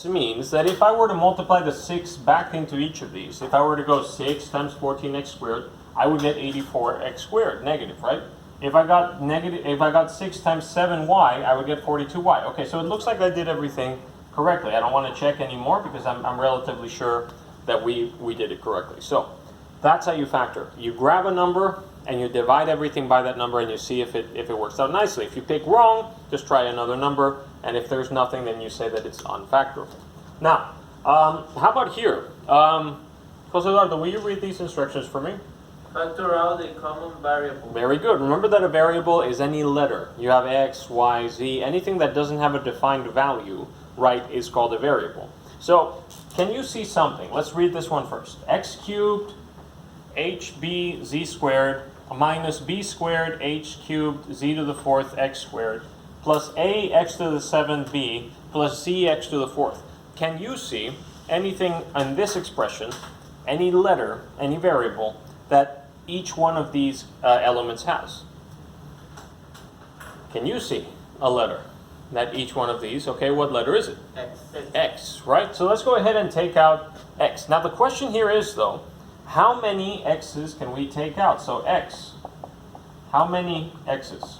means that if I were to multiply the 6 back into each of these, if I were to go 6 times 14x squared, I would get 84x squared, negative, right? If I got 6 times 7y, I would get 42y. Okay, so it looks like I did everything correctly. I don't want to check anymore because I'm relatively sure that we did it correctly. So that's how you factor. You grab a number and you divide everything by that number and you see if it works out nicely. If you pick wrong, just try another number, and if there's nothing, then you say that it's unfactorable. Now, how about here? Jose Eduardo, will you read these instructions for me? Factor out a common variable. Very good. Remember that a variable is any letter. You have x, y, z, anything that doesn't have a defined value, right, is called a variable. So, can you see something? Let's read this one first. X cubed hbz squared minus b squared h cubed z to the fourth x squared plus a x to the seventh b plus z x to the fourth. Can you see anything in this expression, any letter, any variable, that each one of these elements has? Can you see a letter that each one of these, okay, what letter is it? X. X, right? So let's go ahead and take out x. Now the question here is, though, how many x's can we take out? So x, how many x's?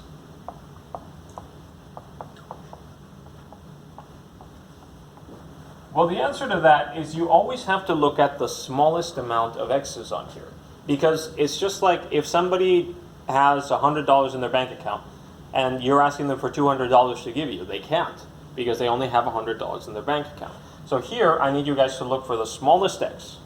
Well, the answer to that is you always have to look at the smallest amount of x's on here. Because it's just like if somebody has $100 in their bank account and you're asking them for $200 to give you, they can't because they only have $100 in their bank account. So here, I need you guys to look for the smallest x.